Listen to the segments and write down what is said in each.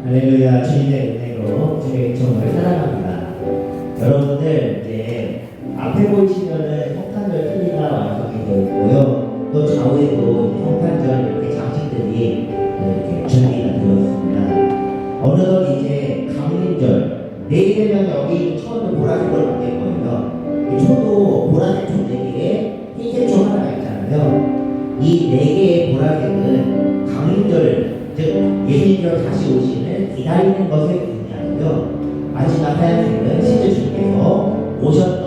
할렐루야. 주님의 은혜로 주님의 정을 사랑합니다. 여러분들 이제 앞에 보이시면은 성탄절 트리가 완성이 되어 있고요. 또 좌우에도 성탄절 이렇게 장식들이 이렇게 준비가 되어 있습니다. 어느덧 이제 강림절 내일 되면 여기 초도 보라색으로 바뀔 거예요. 이 초도 보라색 초 4개에 흰색 초 하나 있잖아요. 이 4개의 보라색은 강림절, 즉 예수님께서 다시 오시는 기다리는 것을 의미하고요. 마지막 하얀색은 실제 주님께서 오셨던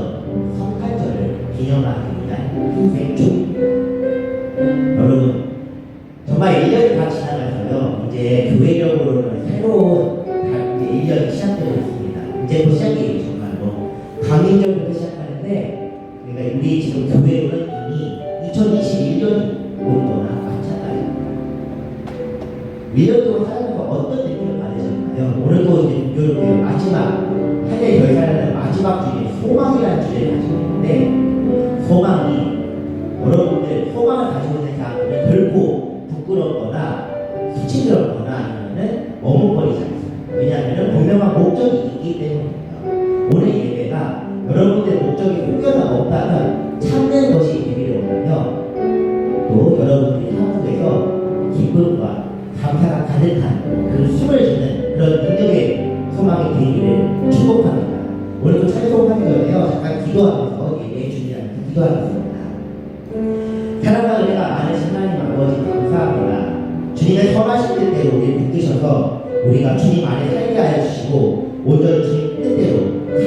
성탄절을 기념하기 위한 흰색 초입니다. 여러분, 정말 1년이 다 지나가서요. 이제 교회력으로는 새로운 이제 1년이 시작되고 있습니다. 이제 곧 시작이에요. 정말로 강림절부터 시작하는데, 그러니까 우리 지금 교회로는 이미 2021년이 오는 거나 마찬가지입니다. 1년 동안 살면서 어떤 느낌을 받으셨나요? 오늘도 이제 이렇게 마지막 한 해 더 살아가는 마지막 주에 소망이라는 주제를 가지고 있는데, 소망이 여러분들 소망을 가지고 있는 사람들은 결코 부끄럽거나 수치스럽거나 아니면은 머뭇거리지 않습니다. 왜냐하면 분명한 목적이 있기 때문입니다. 오늘 예배가 여러분들 목적이 혹여나 없다면 찾는 것이 예배를 원하며, 또 여러분들이 삶 속에서 기쁨과 감사가 가득한 그 숨을 쉬는 그런 능력의 소망이 되기를 축복합니다. 오늘도 찬송하기 전에요. 잠깐 기도하면서 예배 준비하면서 기도하겠습니다. 사랑과 은혜가 많으신 하나님 아버지 감사합니다. 주님의 선하신 뜻대로 우리를 붙드셔서 우리가 주님 안에 살게 하여 주시고 온전히 주님 뜻대로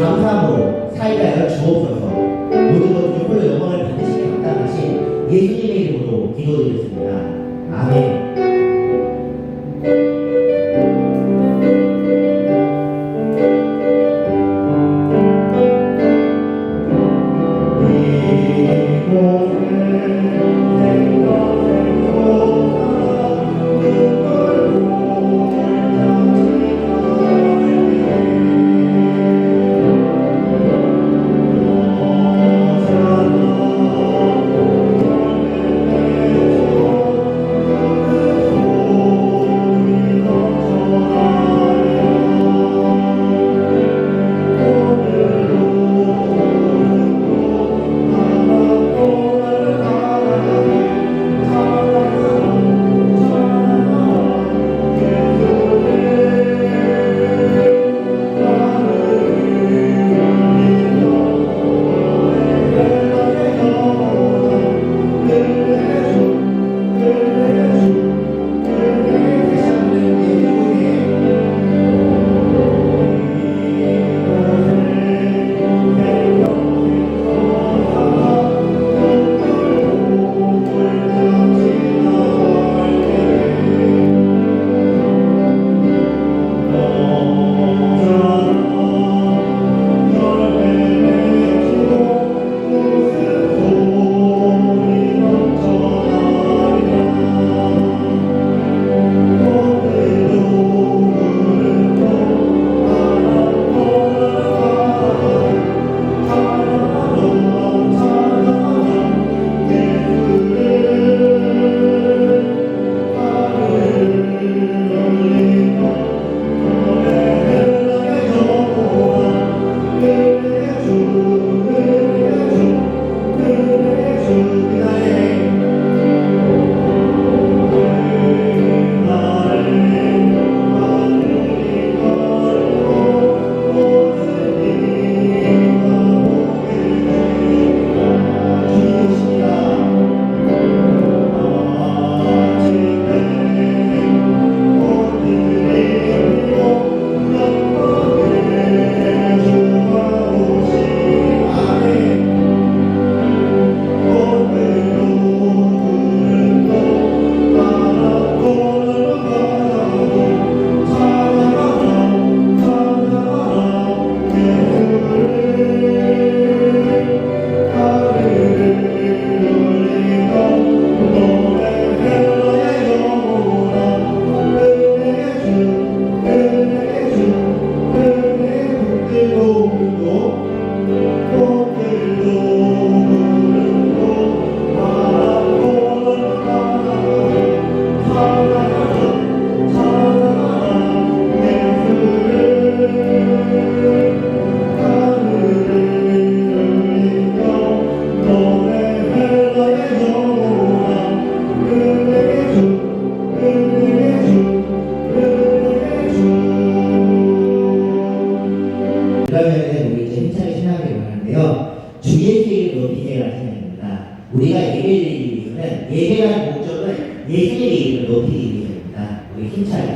감사함으로 살게 하여 주옵소서. 모든 것을 홀로 영광을 받으시게 감당하신 예수님의 이름으로 기도드렸습니다. 아멘.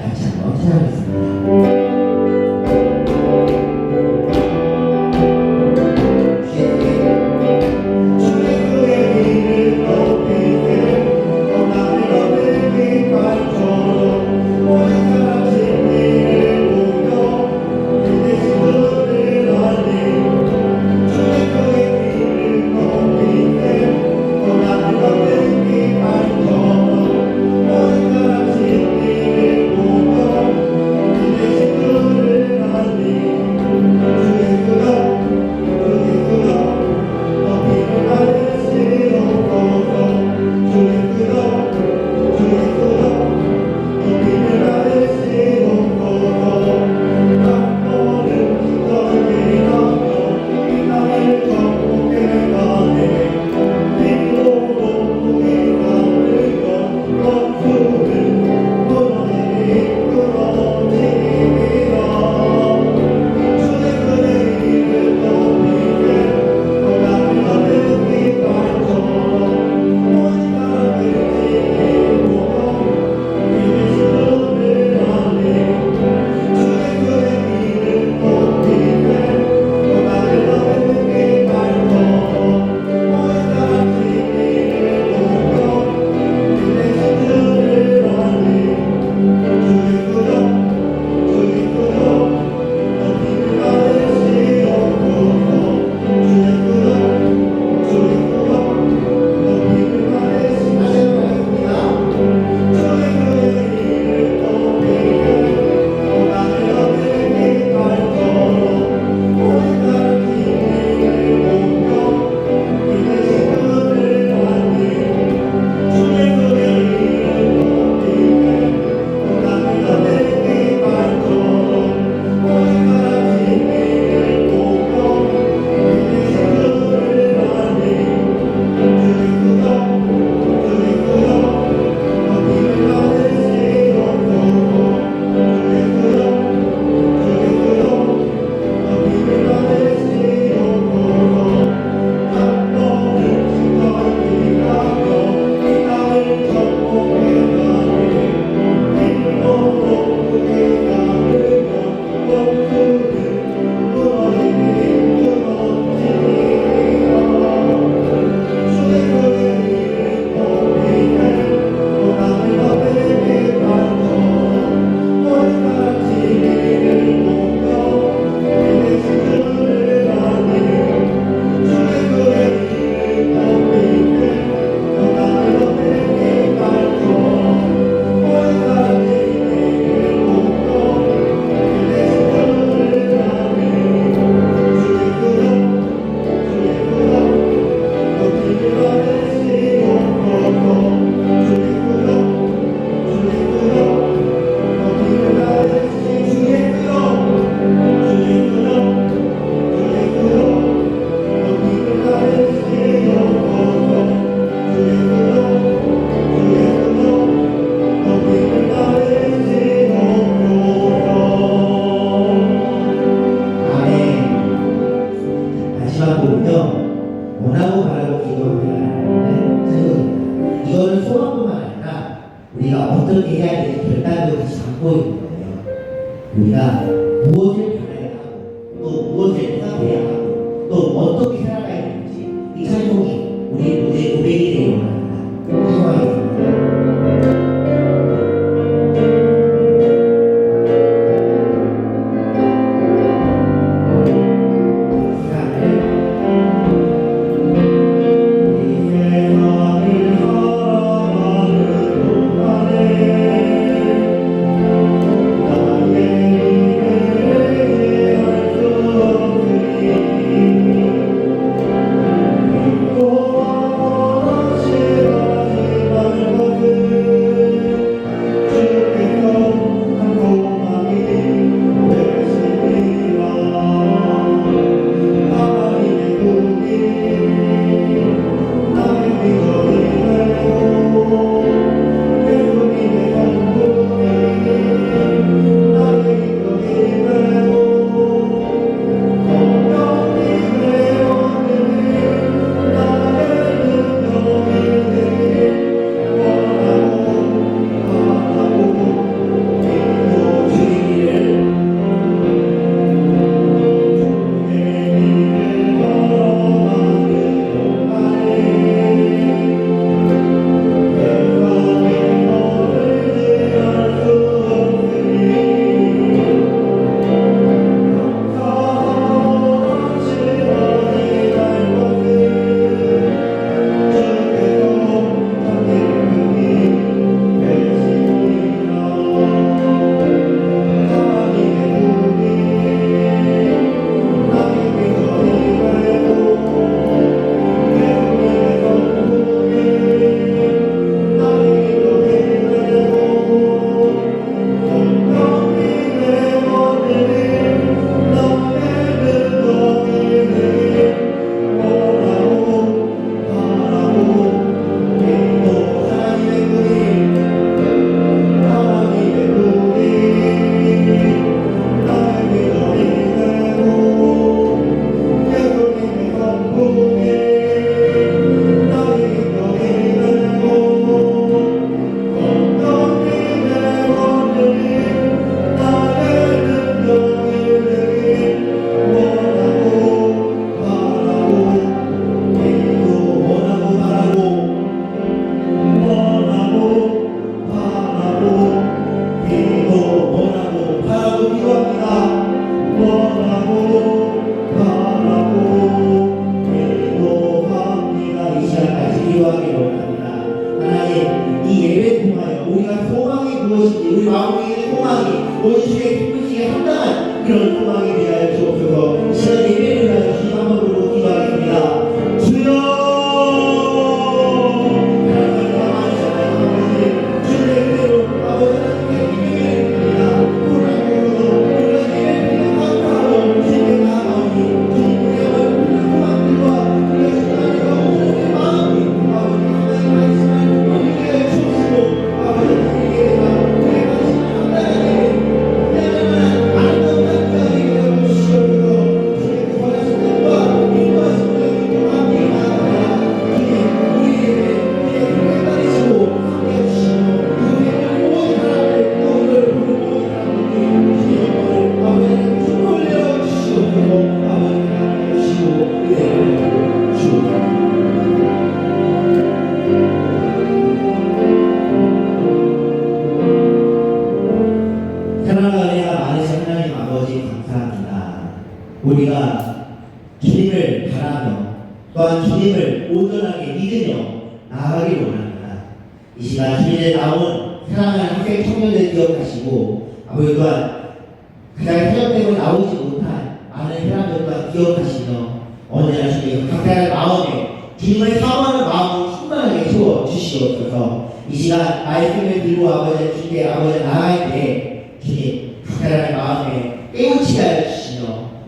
같이 한번 찾아보겠습니다. 마지막 곡은요, 원하고 바라고 기도하는 찬송입니다. 이거는 소망뿐만 아니라 우리가 어떻게 해야 될지 결단도 같이 담고 있는 거예요. 우리가 무엇을 바라야 하고 또 무엇을 생각해야 하고 또 어떻게 살아가야 되는지 이 찬송이 우리 모두의 고백이 되길 원합니다. 찬송하겠습니다. 소망이 오늘 주의 기쁘시게 합당한 그런 소망이 되하여 주옵소서. 이 시간 예배를 위하여 주님 한번 부르고 기도하겠습니다. 주여 우리가 주님을 바라며 또한 주님을 온전하게 믿으며 나아가길 원합니다. 이 시간 주님에 나온 사랑하는 학생 청년들 기억하시고 아버지 또한 가장 사역되고 나오지 못한 많은 사람들 또한 기억하시며 언제나 주님 각자의 마음에 주님을 사모하는 마음을 충만하게 채워 주시옵소서. 이 시간 말씀을 들고 아버지 주님의 아버지 나아갈 때 주님 각자의 마음에 깨우치게 하여 주시며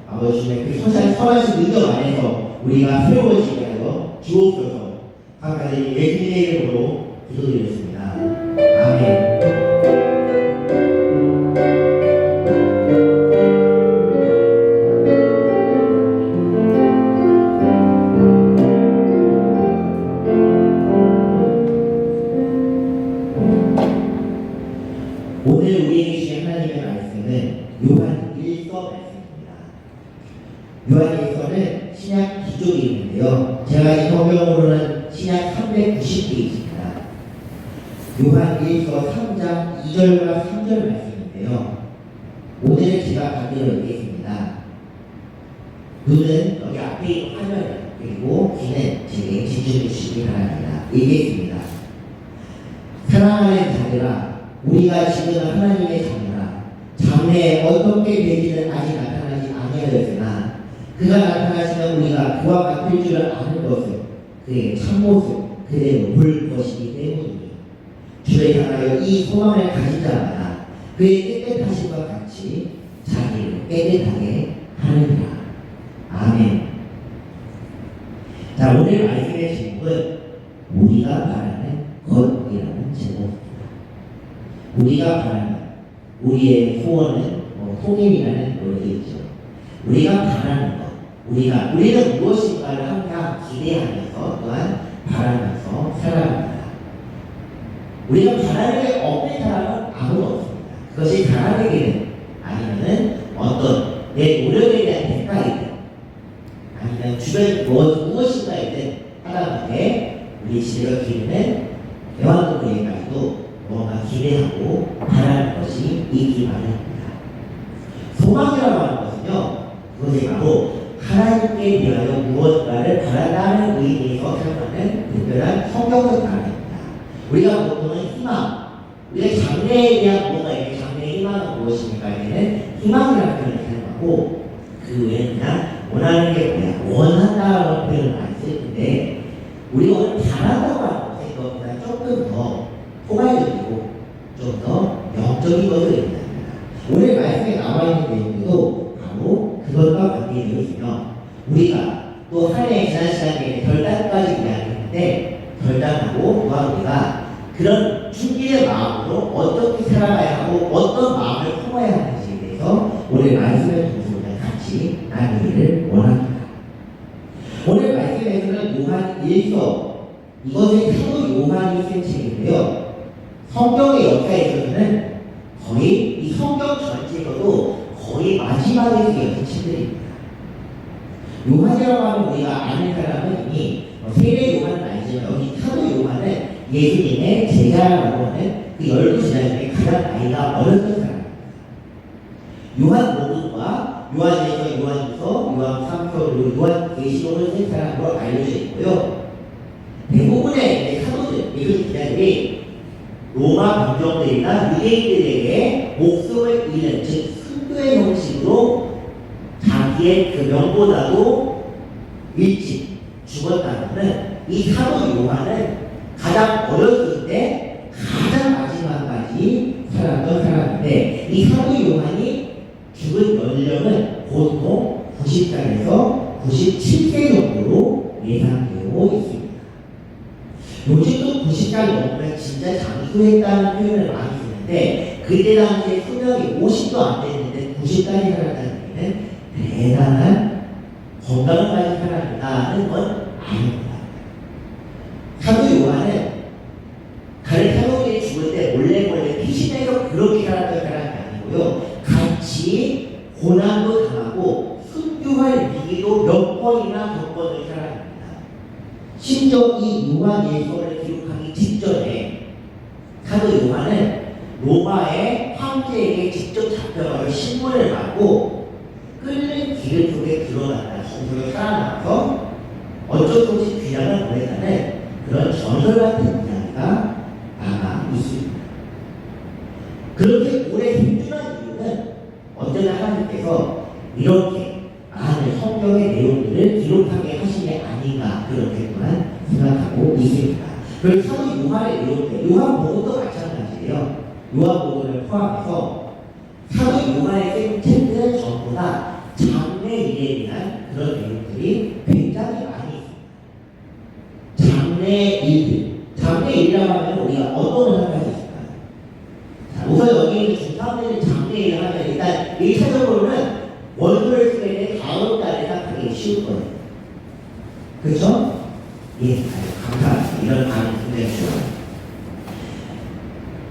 아버지 주님의 그 선하신 능력 안에서 우리가 새로워지게 하여 주옵소서. 각가지 예수님의 이름으로 기도드렸습니다. 아멘. 오늘 우리에게 주신 하나님의 말씀은 요한 1서 말씀입니다. 요한 1서는 신약 기족이 있는데요. 제가 이 성경으로는 신약 390페이지입니다. 요한 1서 3장 2절과 3절 말씀인데요. 오늘 제가 반대로 읽겠습니다. 눈은 여기 앞에 있는 화면을 그리고 귀는 제게 집중해 주시기 바랍니다. 읽겠습니다. 사랑하는 자들아, 우리가 지금 하나님의 자녀라. 장래에 어떻게 되기는 아직 나타나지 아니하였으나 그가 나타나시면 우리가 그와 같을 줄 아는 것은 그의 참모습 그대로 볼 것이기 때문이니 주를 향하여 이 소망을 가진 자마다 그의 깨끗하심과 같이 자기를 깨끗하게 하느니라. 아멘. 자, 오늘 말씀의 제목은 우리가 바라는 것이라는 제목입니다. 우리가 바라는 우리의 소원은 통일이라는 노래가 있죠. 우리가 바라는 것, 우리는 무엇인가를 항상 기대하면서 또한 바라면서 살아갑니다. 우리가 바라는 게 없는 사람은 아무도 없습니다. 그것이 바라는 아니면은 어떤 내 노력에 대한 대가이든 아니면 주변 무엇인가이든 하다못해 우리 시대가 기르는 대화동에까지도 뭔가 기대하고 바라는 것이 있기 마련입니다. 소망이라고 하는 것은요, 그것이 바로 하나님께 대하여 무엇인가를 바란다는 의미에서 사용하는 특별한 성경적 단어입니다. 우리가 보통은 희망, 우리가 장래에 대한 무언가에게 장래의 희망은 무엇입니까에는 희망이라는 표현을 사용하고 그 외에는 그냥 원하는 게 뭐야, 원한다라는 표현을 많이 쓸 텐데 우리가 오늘 바란다고 하는 것은 그것보다 조금 더 포괄적이고 좀 더 영적인 것을 얘기합니다. 오늘 말씀에 나와 있는 내용도 바로 그것과 관계되어 있으며 우리가 또 한 해의 지난 시간에 결단까지 이야기했는데 결단하고 또한 우리가 그런 준비의 마음으로 어떻게 살아가야 하고 어떤 마음을 품어야 하는지에 대해서 오늘 말씀을 통해서 같이 나누기를 원합니다. 오늘 말씀에서는 요한 1서 이것은 사도 요한이 쓴 책인데요. 성경의 역사에 있어서는 거의 이 성경 전체에서도 거의 마지막에 쓰여진 책들입니다. 요한이라고 하면 우리가 아는 사람은 이미 세례 요한은 아니지만 여기 사도 요한은 예수님의 제자라고 하는 그 12제자 중에 가장 나이가 어렸던 사람입니다. 요한복음과 요한일서, 요한일서, 요한삼서, 그리고 요한계시록을 쓴 사람으로 알려져 있고요. 대부분의 사도들, 예수님 제자들이 로마 병정들이나 유대인들에게 목숨을 잃는, 즉 순교의 형식으로 자기의 그 명보다도 일찍 죽었다는 이 사도 요한은 가장 어렸을 때 가장 마지막까지 살았던 사람인데, 이 사도 요한이 죽은 연령은 보통 90살에서 97세 정도로 예상되고 있습니다. 요즘도 90살 넘으면 진짜 장수했다는 표현을 많이 쓰는데, 그때 당시에 수명이 50도 안 됐는데 90살이 살았다는 얘기는 대단한 건강을 가진 사람이라는 건 아닙니다. 사도 요한은 다른 사도들이 죽을 때 몰래 피신해서 그렇게 살았던 사람이 아니고요, 같이 고난도 당하고 순교할 위기도 몇 번이나 겪었던 사람입니다. 심지어 이 요한예서를 기록하기 직전에 사도 요한은 로마의 황제에게 직접 잡혀가서 신문을 받고 끓는 기름 속에 들어갔다 성소에 살아나서 어쩔 수 없이 귀향을 보냈다는 그런 전설 같은 이야기가 남아 있습니다. 그렇게 오래 생존한 이유는 언제나 하나님께서 이렇게 많은 성경의 내용들을 기록하게 하신 게 아닌가, 그렇게 또한 생각하고 있습니다. 그리고 사도 요한의 내용들, 요한복음도 마찬가지예요. 요한복음을 포함해서 사도 요한의 책들은 전부 다 장래 일에 대한 그런 내용들이 굉장히 많이 있습니다. 장래 일들, 장래 일이라고 하면 우리가 어떤 걸 생각할 수 있을까요? 자, 우선 여기 있는 중사람들이 장래 일을 하면 일단 1차적으로는 원소를 쓰게 된 다음 달에 생각하기 쉬울 거예요. 그렇죠? 예, 감사합니다. 이런 반응 굉장히 좋아요.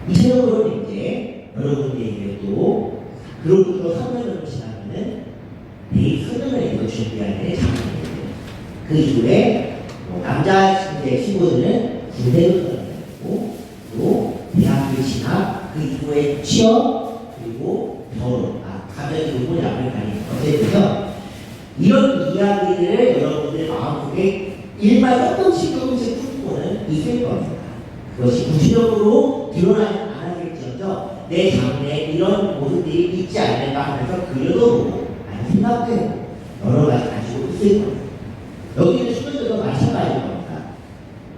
2차적으로는 이제 여러분들에게 또 그로부터 3년 정도 지나면은 대입 수능을 이거 준비하는 장면이에요. 그 이후에 남자 친구들은 군대로 들어가고, 또 대학교 진학, 그 이후에 취업, 그리고 결혼, 가정이 부분이 앞을 가리는 어쨌든요, 이런 이야기들을 여러분들 마음속에 일반 조금씩 품고는 있을 겁니다. 그것이 구체적으로 드러나지 않았을지언정 내 장래에 이런 모습들이 있지 않을까 하면서 그려도 보고 아니 생각도 해보고 여러 가지 가지고 있을 겁니다. 여기 있는 student들도 마찬가지일 겁니다.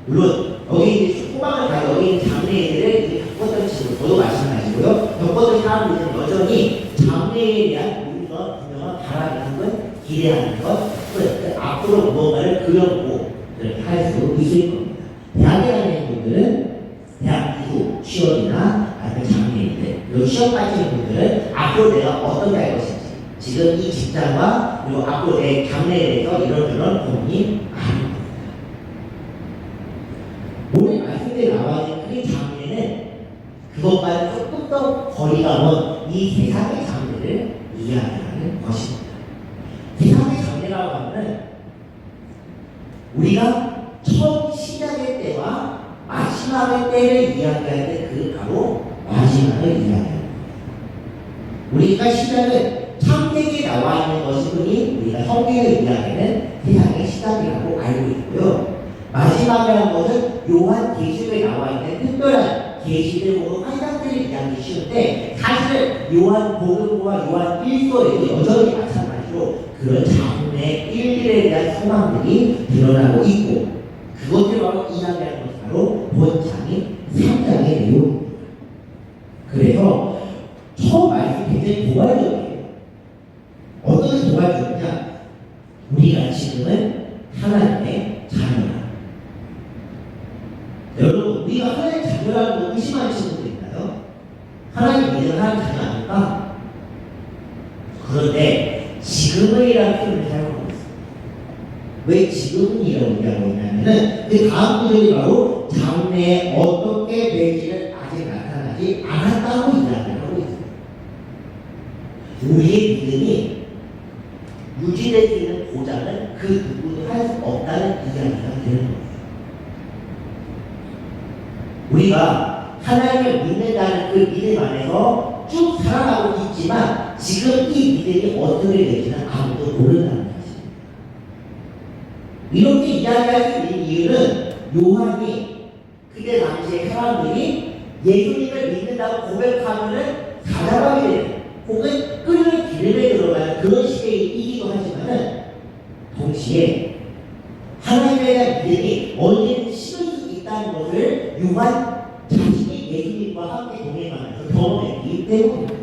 물론 여기 있는 소망을 다 여기 있는 장래들을 이제 겪었던 친구, 저도 마찬가지고요. 겪었던 사람들은 여전히 장래에 대한 우리가 분명한 바라는 것, 기대하는 것, 앞으로 무언가를 그려보고 할 수 있을 겁니다. 대학에 다니는 분들은 대학 이후 취업이나 아니면 장래인들, 그리고 시험 빠지는 분들은 앞으로 내가 어떻게 할 것인지, 지금 이 직장과 그리고 앞으로 내 장래에 대해서 이런저런 고민이 많은 겁니다. 오늘 말씀에 나와 있는 그 장래는 그것과는 조금 더 거리가 먼 이 세상의 장래를 이야기하는 것입니다. 세상의 장래라고 하면 우리가 처음 시작의 때와 마지막의 때를 이야기할 때 그 바로 마지막을 이야기합니다. 우리가 시작은 창세기에 나와 있는 것이니 우리가 성경을 이야기하는 세상의 시작이라고 알고 있고요. 마지막이라는 것은 요한 계시록에 나와 있는 특별한 계시들 보고 환상들을 이야기 쉬운데, 사실은 요한 복음과 요한 1서에도 여전히 마찬가지로 그런 장래 일들에 대한 소망들이 드러나고 있고, 그것을 바로 이야기하는 것이 바로 본장인 3장의 내용입니다. 그래서 처음 말씀이 굉장히 도발적이에요. 어떤 도발적이냐? 우리가 지금은 하나님의 자녀다. 여러분, 우리가 하나님의 자녀라는 걸 의심하는 친구들 있나요? 하나님 믿는 하나님 자녀 아닐까? 그런데 지금은이라는 표현을 사용하고 있습니다. 왜 지금이라고 얘기하고 있냐면은 그 다음 구절이 바로 장래에 어떻게 될지는 아직 나타나지 않았다고 이야기를 하고 있습니다. 우리의 믿음이 유지될 수 있는 보장은 그 누구도 할 수 없다는 이야기가 되는 겁니다. 우리가 하나님을 믿는다는 그 믿음 안에서 쭉 살아가고 있지만 지금 이 믿음이 어떻게 될지는 아무도 모른다는 것입니다. 이렇게 이야기할 수 있는 이유는 요한이 그때 당시에 사람들이 예수님을 믿는다고 고백하면은 사자밥이 되는 혹은 끓는 기름에 들어가는 그런 시대이기도 하지만은 동시에 하나님에 대한 믿음이 언제든 식을 수 있다는 것을 요한 자신이 예수님과 함께 동행하면서 경험했기 때문입니다.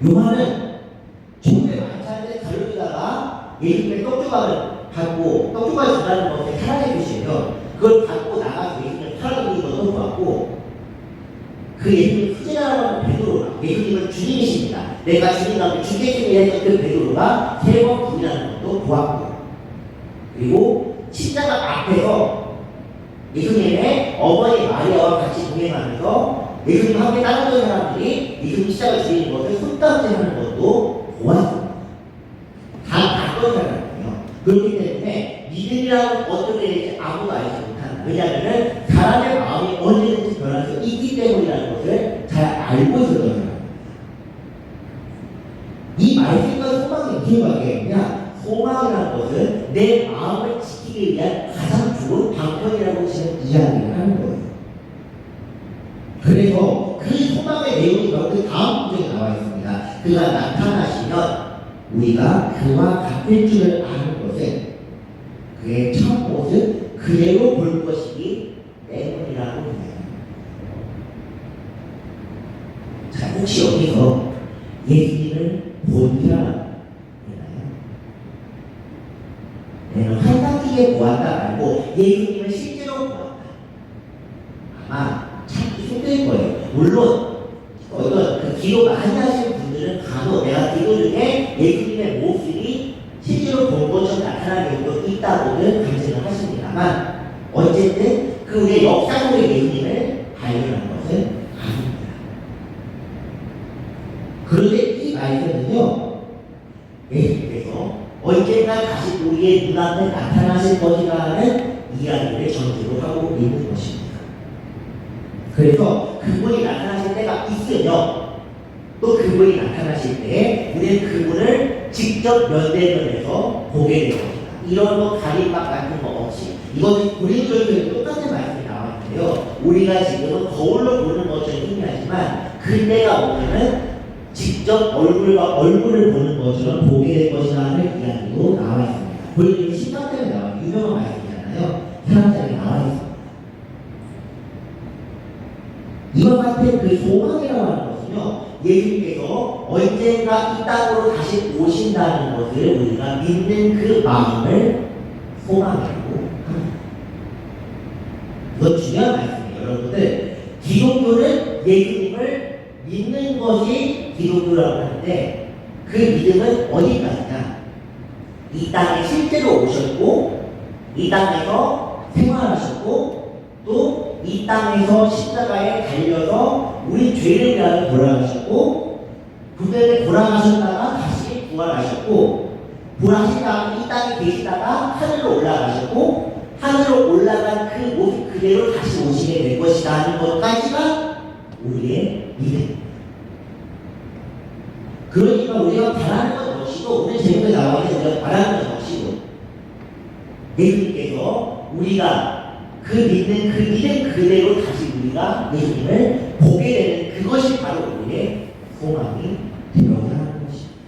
요한은 종교의 만찬을 가르치다가 예수님의 떡조각을 받고 떡조각을 전하는 것에 사랑해 주시며 그걸 받고 나가서 예수님을 팔아드리는 것도 보았고 그 예수님을 후제라고 하는 베드로가 예수님은 주님이십니다. 내가 주님 앞에 죽겠습니다 했던 그 베드로가 3번 부인하는 것도 보았고 그리고 십자가 앞에서 예수님의 어머니 마리아와 같이 동행하면서 예수님과 함께 따랐던 사람들이 예수님 십자가 죽이는 것을 손땀질하는 것도 보았습니다. 다 봤던 사람이에요. 그렇기 때문에 믿음이라는 어떻게 될지 아무도 알지 못한다. 왜냐하면 사람의 마음이 언제든지 변할 수 있기 때문이라는 것을 잘 알고 있었던 사람입니다. 이 말씀과 소망이 무슨 관계이냐? 소망이라는 것은 내 마음을 지키기 위한 가장 좋은 방편이라고 지금 이야기를 하는 거예요. 그래서 그 소망의 내용이 바로 그 다음 구절에 나와 있습니다. 그가 나타나시면 우리가 그와 같을 줄을 아는 것은 그의 첫 모습 그대로 볼 것이기 때문이라고 합니다. 자, 혹시 여기서 예수님을 본 사람 있나요? 환상적이게 보았다 말고 예수님을 실제로 보았다. 아마 찾기 힘들 거예요. 물론 어떤 그 기도 많이 하시는 분들은 간혹 내가 기도 중에 예수님의 모습이 실제로 본 것처럼 나타나는 경우도 있다고는 감정을 하십니다만 어쨌든 그 우리의 역사적인 예수님을 발견한 것은 아닙니다. 그런데 이 말씀은요 예수님께서 언젠가 다시 우리의 눈앞에 나타나실 것이라는 이야기를 전제로 하고 있는 것입니다. 그래서 그분이 나타나실 때가 있으며 또 그분이 나타나실 때에 우리는 그분을 직접 면대면에서 보게 될 것이다. 이런 거 가림막 같은 거 없이 이것은 고린도전서에 똑같은 말씀이 나와 있는데요. 우리가 지금은 거울로 보는 것처럼 희미하지만 그때가 오면은 직접 얼굴을 보는 것처럼 보게 될 것이라는 이야기도 나와 있습니다. 고린도서 10장에 나와 유명한 말씀이잖아요. 사람장에 나와 있습니다. 이와 같은 그 소망이라고 하는 것은요, 예수님께서 언젠가 이 땅으로 다시 오신다는 것을 우리가 믿는 그 마음을 소망이라고 합니다. 이건 중요한 말씀이에요. 여러분들, 기독교는 예수님을 믿는 것이 기독교라고 하는데 그 믿음은 어디까지냐? 이 땅에 실제로 오셨고 이 땅에서 생활하셨고 또 이 땅에서 십자가에 달려서 우리 죄를 위하여 돌아가셨고 그 다음에 돌아가셨다가 다시 부활하셨고 부활하신 다음에 이 땅에 계시다가 하늘로 올라가셨고 하늘로 올라간 그 모습 그대로 다시 오시게 될 것이다 하는 것까지가 우리의 믿음입니다. 그러니까 우리가 바라는 것 없이도 오늘 제목에 나와 있는 우리가 바라는 것 없이도 예수님께서 우리가 그 믿는 그 믿음 그대로 다시 우리가 예수님을 보게 되는 그것이 바로 우리의 소망이 되어야 하는 것입니다.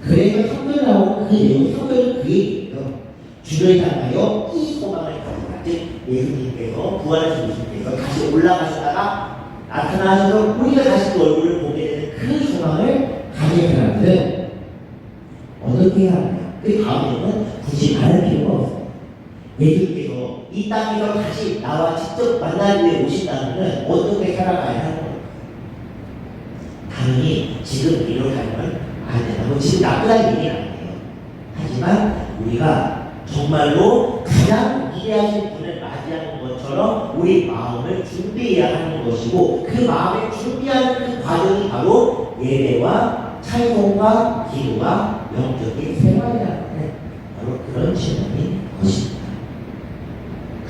그래서 성경에 나오는 그 내용, 성경은 그 얘기예요. 주를 향하여 이 소망을 가진 즉 예수님께서 부활하신 예수님께서 다시 올라가셨다가 나타나셔서 우리가 다시 그 얼굴을 보게 되는 그 소망을 가진 사람들은 어떻게 해야 하느냐? 그 다음에는 굳이 말할 필요가 없습니다. 예수님께서 이 땅에서 다시 나와 직접 만나기 위해 오신다면 어떻게 살아가야 하는 걸까? 당연히 지금 이렇게 하면 안 된다고 지금 나쁘다는 얘기는 아니에요. 하지만 우리가 정말로 가장 위대하신 분을 맞이하는 것처럼 우리 마음을 준비해야 하는 것이고 그 마음을 준비하는 그 과정이 바로 예배와 찬송과 기도와 영적인 생활이라는 바로 그런 질문인 것입니다.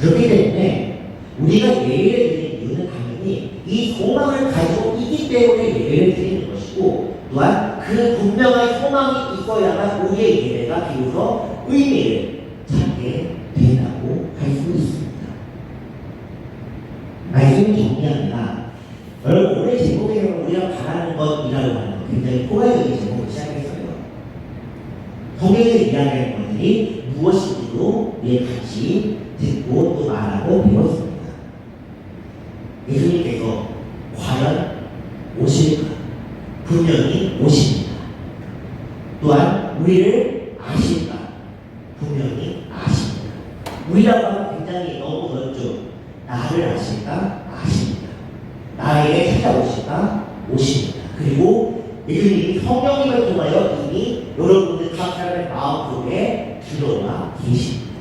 그렇기 때문에 우리가 예배를 드리는 이유는 당연히 이 소망을 가지고 있기 때문에 예배를 드리는 것이고 또한 그 분명한 소망이 있어야만 우리의 예배가 비로소 의미를 찾게 된다고 할 수 있습니다. 말씀이 굉장히 포괄적인 제목을 시작했어요. 성경에서 이야기하는 것들이 무엇인지도 우리 같이 듣고 또 말하고 배웠습니다. 예수님께서 과연 오실까? 분명히 오십니다. 또한 우리를 아실까? 분명히 아십니다. 우리라고 하면 굉장히 너무 넓죠. 나를 아실까? 아십니다. 나에게 찾아오실까? 오십니다. 그리고 예수님이 성령님을 통하여 이미 여러분들 각 사람의 마음속에 들어와 계십니다.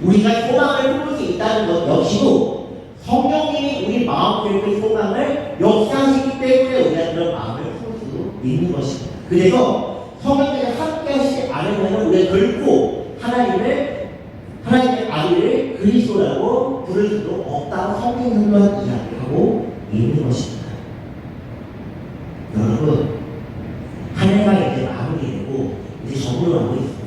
우리가 소망을 품을 수 있다는 것 역시도 성령님이 우리 마음속에 그 소망을 역사하시기 때문에 우리가 그런 마음을 품을 수 있는 것입니다. 그래서 성령님이 함께 하시지 않으면 우리가 결코 하나님의 아들을 그리스도라고 부를 수도 없다고 성경은 이야기하고 있는 것입니다. 여러분, 한 해가 이제 마무리되고 이제 접어들어가고 있습니다.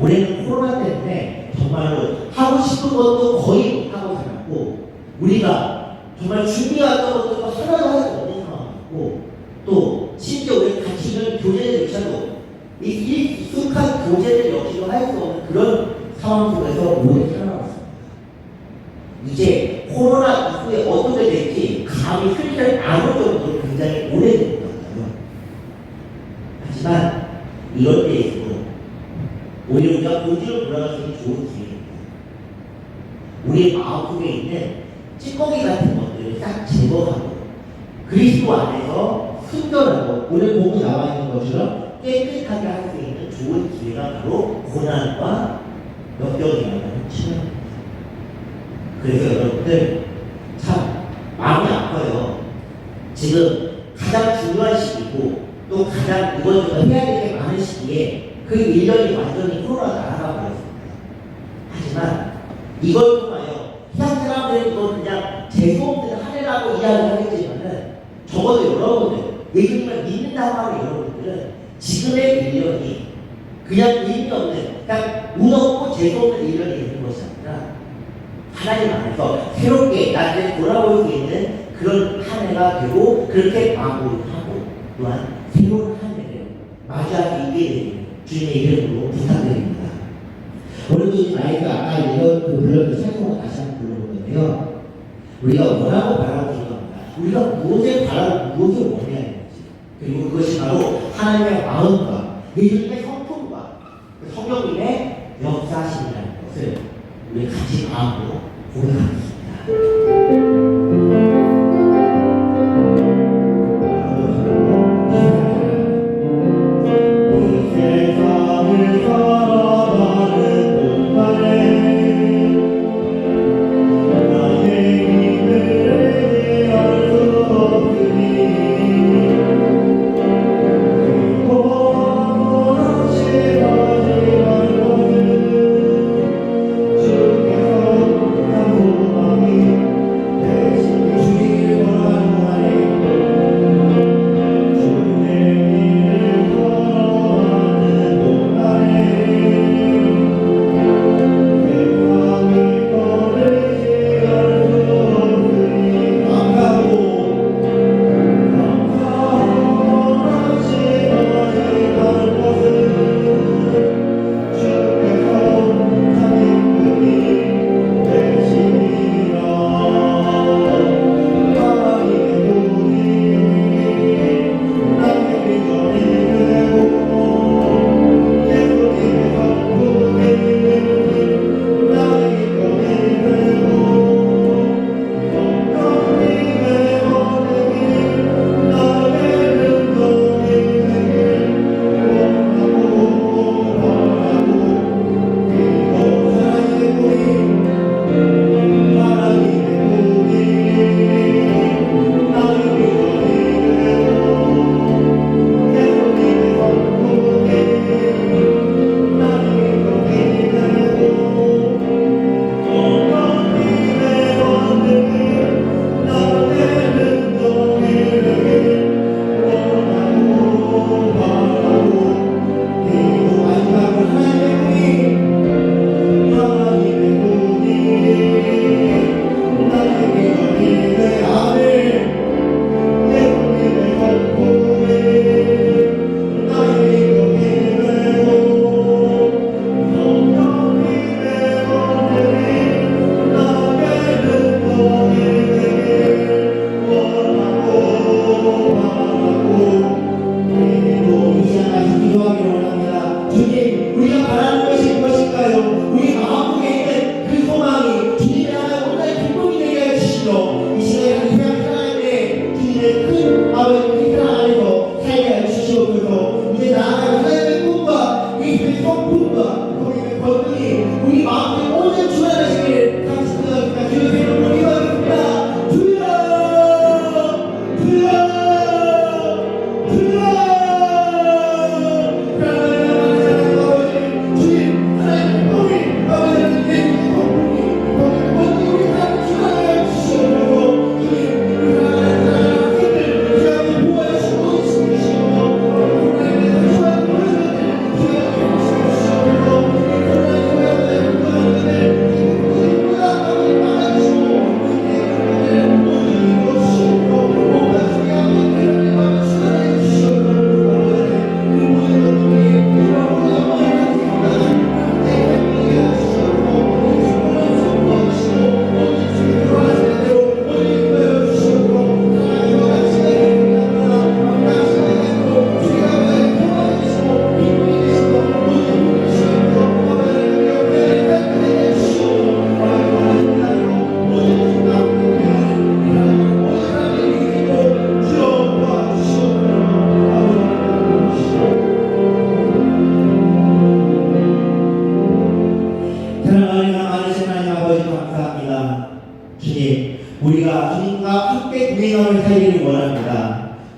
올해는 코로나 때문에 정말로 하고 싶은 것도 거의 못하고 살았고, 우리가 정말 준비했던 것도 하나도 할 수 없는 상황이었고, 또 심지어 우리 같이 있는 교제들조차도 이 익숙한 교제들 역시도 할 수 없는 그런 상황 속에서 오래 살아왔습니다. 이제 코로나 이후에 어떻게 될지 감이 슬슬 안 올 정도로 굉장히 오래된 것 같아요. 하지만 이럴 때에서도 오히려 우리가 본질로 돌아갈 수 있는 좋은 기회입니다. 우리의 마음속에 있는 찌꺼기 같은 것들을 싹 제거하고 그리스도 안에서 순결하고 오늘 보고 나와 있는 것처럼 깨끗하게 할 수 있는 좋은 기회가 바로 고난과 역경이라는 측면입니다. 그래서 여러분들 참 마음이 아파요. 지금 가장 중요한 시기고 또 가장 이것저것 해야 될 게 많은 시기에 그 1년이 완전히 코로나 날아가 버렸습니다. 하지만 이걸 통하여 세상 사람들은 이걸 그냥 죄송들 하느라고 이야기하겠지만은 적어도 여러분들 예수님을 믿는다고 하는 여러분들은 지금의 1년이 그냥 의미 없는 그냥 운 없고 죄 없는 1년이 되는 것이 아니라 하나님 안에서 새롭게 나한테 돌아올 수 있는 그런 한 해가 되고 그렇게 마무리하고 또한 새로운 한 해를 맞이할 수 있게 되는 주님의 이름으로 부탁드립니다. 오늘도 이 마이크 아까 이런 그 불렀던 찬송을 다시 한번 불러보는데요. 우리가 원하고 바라고 기도합니다. 우리가 무엇을 바라고 무엇을 원해야 되는지 그리고 그것이 바로 하나님의 마음과 예수님의 성품과 성령님의 역사심이라는 것을 우리 같이 마음으로 고백하겠습니다. 주께서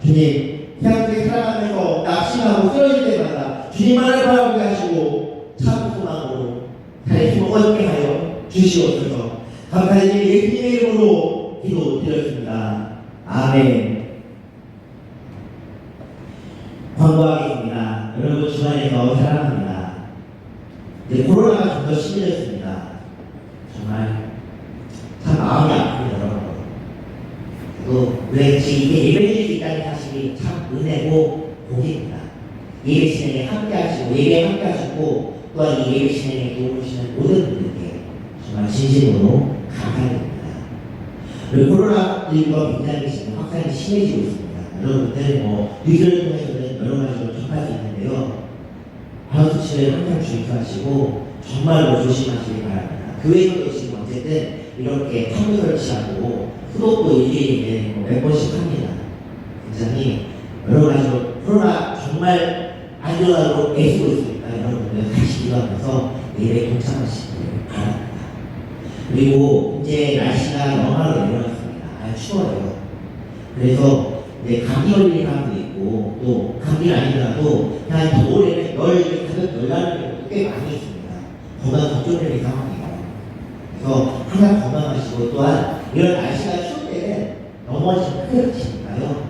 주님, 세상에 살아가면서 낙심하고 쓰러질 때마다 주님만을 바라보게 하시고 참 소망으로 살의 힘을 얻게 하여 주시옵소서. 감사드리며 예수님의 이름으로 기도드렸습니다. 아멘. 광고하겠습니다. 여러분 주안에서 사랑합니다. 이제 코로나가 좀 더 심해졌습니다. 정말 참 마음이 아픕니다, 여러분. 또 왜 이게 예배드릴 수 있다는 사실이 참 은혜고 복입니다. 예배 진행에 함께하시고 예배에 함께하시고 또한 이 예배 진행에 도움을 주시는 모든 분들께 정말 진심으로 감사드립니다. 그리고 코로나19가 굉장히 지금 확산이 심해지고 있습니다. 여러분들 뉴스를 통해서는 여러 가지로 접할 수 있는데요. 발수치를 항상 주의하시고 정말로 조심하시기 바랍니다. 교회에서도 지금 어쨌든 이렇게 컴퓨터 설치하고 소독도 일일이 몇 번씩 합니다. 굉장히 여러 가지로 코로나 정말 안전하도록 애쓰고 있으니까 여러분들 같이 기도하면서 예배에 동참하시길 바랍니다. 그리고 이제 날씨가 영하로 내려왔습니다. 아주 추워요. 그래서 이제 감기 걸리는 사람도 있고 또 감기는 아니더라도 그냥 겨울에는 가볍게 열 나는 경우도 꽤 많이 있습니다. 건강 걱정되는 상황이에요. 그래서 항상 건강하시고 또한 이런 날씨가 추울 때는 넘어지면 크게 다치니까요.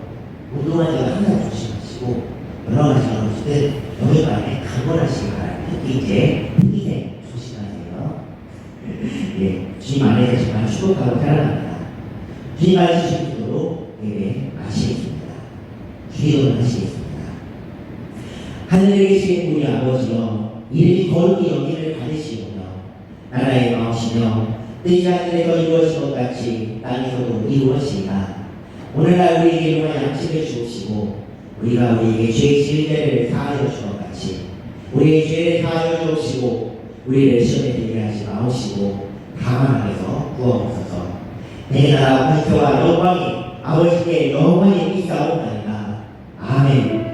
운동할 때가 항상 조심하시고 여러 가지가 없을 여름밤에 강건하시기 바랍니다. 특히 이제 희생 조심하세요. 예, 주님 안에서 정말 축복하고 사랑합니다. 주님 알려주신 대로 예배 마치겠습니다. 기도를 하시겠습니다. 하늘에 계신 우리 아버지여, 이름이 거룩히 여기를 받으시오며 나라의 마음이시며 뜻이 하늘에서 이루어진 것 같이 땅에서도 이루어지이다. 오늘날 우리에게 일용할 양식을 주옵시고 우리가 우리에게 죄의 지을 때를 사하여 준 것 같이 우리의 죄를 사하여 주옵시고 우리를 시험에 들게 하지 마옵시고 다만 악에서 구하옵소서. 내 나라 권세와 영광이 아버지께 영원히 있사옵나이다. 아멘.